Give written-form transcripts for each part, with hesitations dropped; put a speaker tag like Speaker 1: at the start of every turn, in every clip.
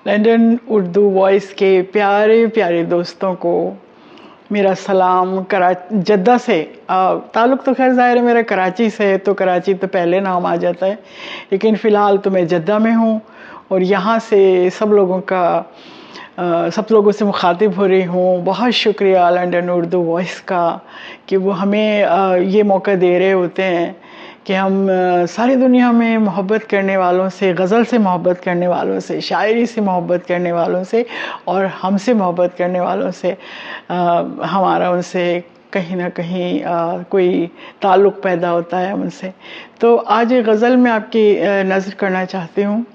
Speaker 1: London Urdu voice के प्यारे प्यारे दोस्तों को मेरा सलाम। जद्दा से ताल्लुक़ तो खैर ज़ाहिर है मेरा कराची से है, तो कराची तो पहले नाम आ जाता है, लेकिन फ़िलहाल तो मैं जद्दा में हूँ और यहाँ से सब लोगों से मुखातिब हो रही हूँ। बहुत शुक्रिया लंदन उर्दू वॉइस का कि वो हमें ये मौका दे रहे होते हैं कि हम सारी दुनिया में मोहब्बत करने वालों से, गज़ल से मोहब्बत करने वालों से, शायरी से मोहब्बत करने वालों से और हमसे मोहब्बत करने वालों से हमारा उनसे कहीं ना कहीं कोई ताल्लुक़ पैदा होता है उनसे। तो आज ये गज़ल में आपकी नज़र करना चाहती हूँ।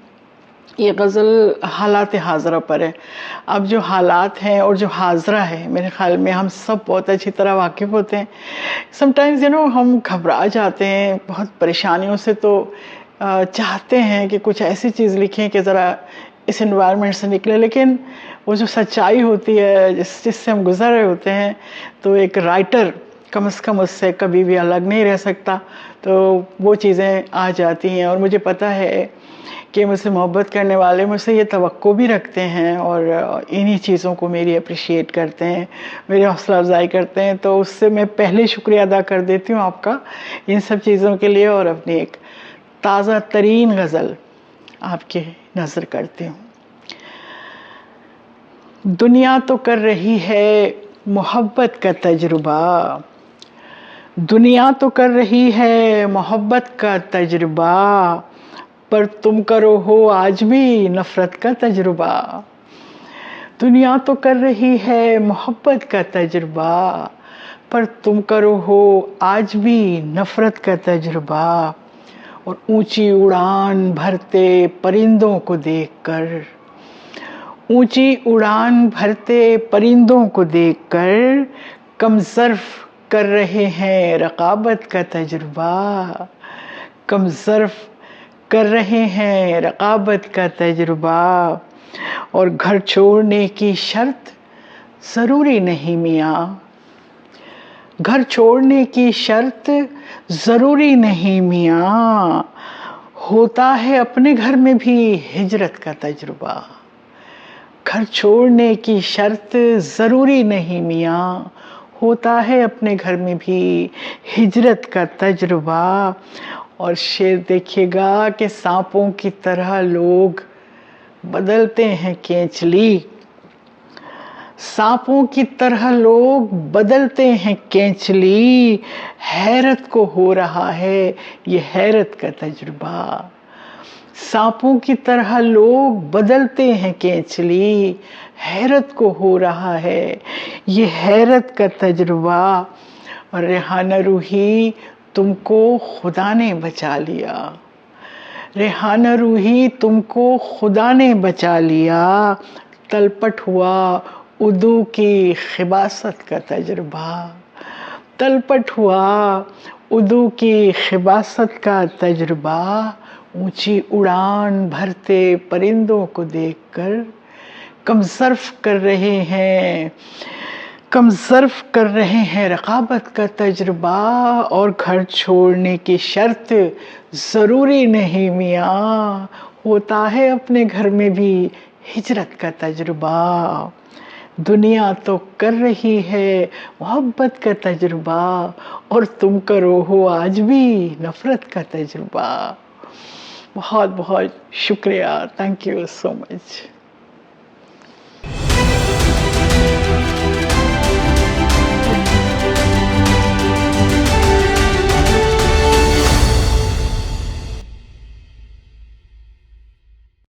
Speaker 1: ये गज़ल हालात हाज़रा पर है। अब जो हालात हैं और जो हाज़रा है, मेरे ख़्याल में हम सब बहुत अच्छी तरह वाकिफ़ होते हैं। समटाइम्स हम घबरा जाते हैं बहुत परेशानियों से, तो चाहते हैं कि कुछ ऐसी चीज़ लिखें कि ज़रा इस एनवायरनमेंट से निकले, लेकिन वो जो सच्चाई होती है जिससे हम गुज़र रहे होते हैं, तो एक राइटर कम से कम उससे कभी भी अलग नहीं रह सकता। तो वो चीज़ें आ जाती हैं और मुझे पता है कि मुझसे मोहब्बत करने वाले मुझसे ये तवक्को भी रखते हैं और इन्हीं चीज़ों को मेरी अप्रिशिएट करते हैं, मेरी हौसला अफजाई करते हैं। तो उससे मैं पहले शुक्रिया अदा कर देती हूँ आपका इन सब चीज़ों के लिए, और अपनी एक ताज़ा तरीन गज़ल आपके नज़र करती हूँ। दुनिया तो कर रही है मोहब्बत का तजुर्बा, दुनिया तो कर रही है मोहब्बत का तजुर्बा, पर तुम करो हो आज भी नफ़रत का तजुर्बा। दुनिया तो कर रही है मोहब्बत का तजुर्बा, पर तुम करो हो आज भी नफ़रत का तजुर्बा। और ऊंची उड़ान भरते परिंदों को देखकर, ऊंची उड़ान भरते परिंदों को देखकर कम ज़र्फ़ कर रहे हैं रक़ाबत का तजुर्बा, कम ज़र्फ़ कर रहे हैं रक़ाबत का तजुर्बा। और घर छोड़ने की शर्त ज़रूरी नहीं मियाँ, घर छोड़ने की शर्त ज़रूरी नहीं मियाँ, होता है अपने घर में भी हिजरत का तजुर्बा। घर छोड़ने की शर्त ज़रूरी नहीं मियाँ, होता है अपने घर में भी हिजरत का तजुर्बा। और शेर देखिएगा कि सांपों की तरह लोग बदलते हैं केंचली, सांपों की तरह लोग बदलते हैं केंचली, हैरत को हो रहा है ये हैरत का तजुर्बा। सांपों की तरह लोग बदलते हैं केंचली, हैरत को हो रहा है ये हैरत का तजुर्बा। और रेहाना रूही तुमको खुदा ने बचा लिया, रेहाना रूही तुमको खुदा ने बचा लिया, तलपट हुआ उदू की खिबासत का तजुर्बा, तलपट हुआ उदू की खिबासत का तजुर्बा। ऊंची उड़ान भरते परिंदों को देखकर कम ज़र्फ़ कर रहे हैं, कम ज़र्फ़ कर रहे हैं रक़ाबत का तजुर्बा। और घर छोड़ने की शर्त ज़रूरी नहीं मियाँ, होता है अपने घर में भी हिजरत का तजुर्बा। दुनिया तो कर रही है मोहब्बत का तजुर्बा, और तुम करो हो आज भी नफ़रत का तजुर्बा। बहुत बहुत शुक्रिया, थैंक यू सो मच।